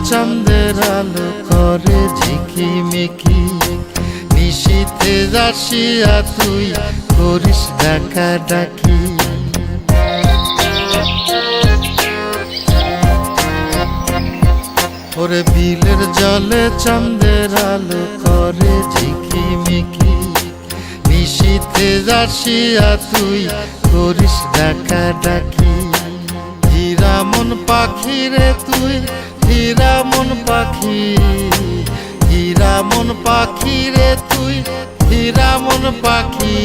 চাঁদের আলো করে ঝিকিমিকি, নিশীথে আসিয়া তুই করিস ডাকা ডাকি। ওরে বিলের জলে চাঁদের আলো করে ঝিকিমিকি, নিশীথে আসিয়া তুই করিস ডাকা ডাকি। হীরা মন পাখি রে তুই, হীরা মন পাখি, হীরা মন পাখি রে তুই, হীরা মন পাখি।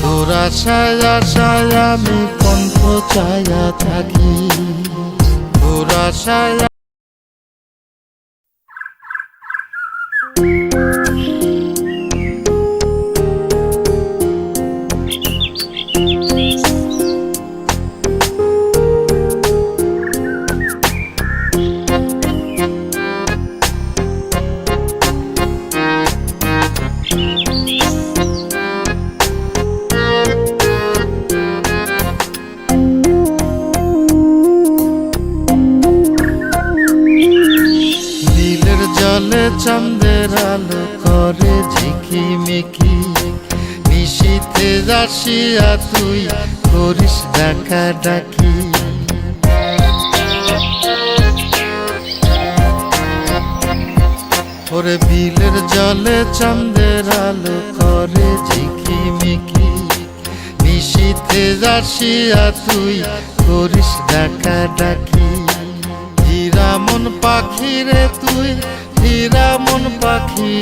তোর আশায় আশায় আমি কণ্ঠ চায়া থাকি, তোর আশায়। জলে চাঁদের আলো করে ঝিকিমিকি, নিশীথে আসিয়া তুই করিস ডাকা ডাকি। ওরে বিলের জলে চাঁদের আলো করে ঝিকিমিকি, নিশীথে আসিয়া তুই করিস ডাকা ডাকি। হীরা মন পাখি রে তুই, হীরা মন পাখি,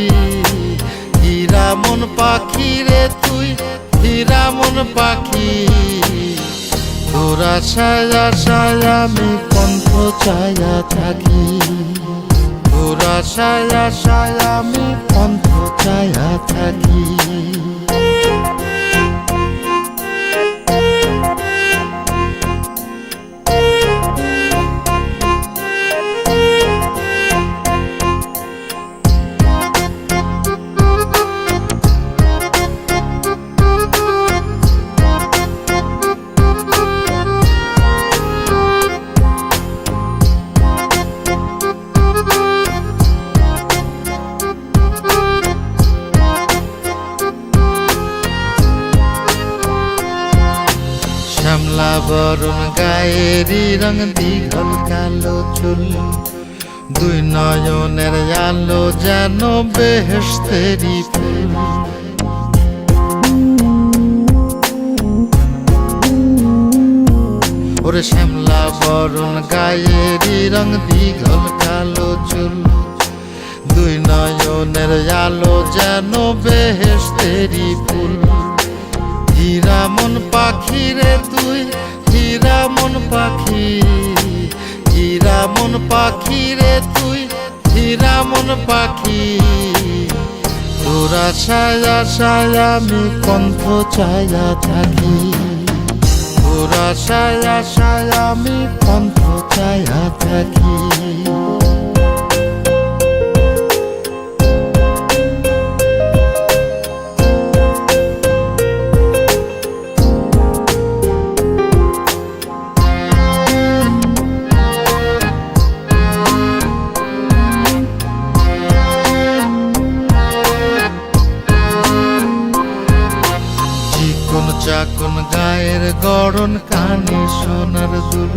হীরা মন পাখি রে তুই, হীরা মন পাখি। তোর আশায় আশায় আমি কণ্ঠ চায়া থাকি, তোর আশায় আশায় আমি কণ্ঠ চায়া থাকি। শ্যামলা বরণ গায়েরই রং, দীঘল কালো চুল, দুই নয়নের আলো যেন বেহেশতেরি ফুল। ওরে শ্যামলা বরণ গায়েরই রং, দীঘল কালো চুল, দুই নয়নের আলো যেন বেহেশতেরি ফুল। হীরা মন পাখি রে তুই, হীরা মন পাখি, হীরা মন পাখি রে তুই, হীরা মন পাখি। তোর আশায় আশায় আমি কণ্ঠ চায়া থাকি, তোর আশায় আশায় আমি কণ্ঠ চায়া থাকি। চাকন গায়ের গড়ন, কানে সোনার দুল,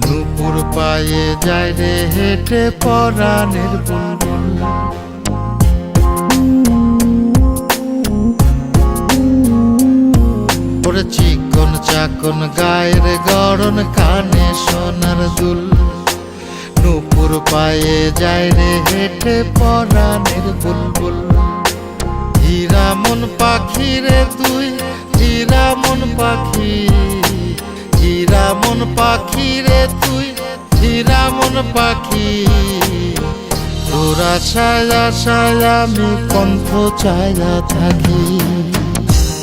নূপুর পায়ে যায় রে হেঁটে পরাণের বুলবুল। ওরে চিকন চাকন গায়ের গড়ন, কানে সোনার দুল, নূপুর পায়ে যায় রে হেঁটে পরাণের বুলবুল। হীরা মন পাখি রে তুই, হীরা মন পাখি, হীরা মন পাখি রে তুই, হীরা মন পাখি। তোর আশায় আশায় আমি কণ্ঠ চায়া থাকি,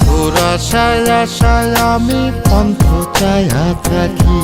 তোর আশায় আশায় আমি কণ্ঠ চায়া থাকি।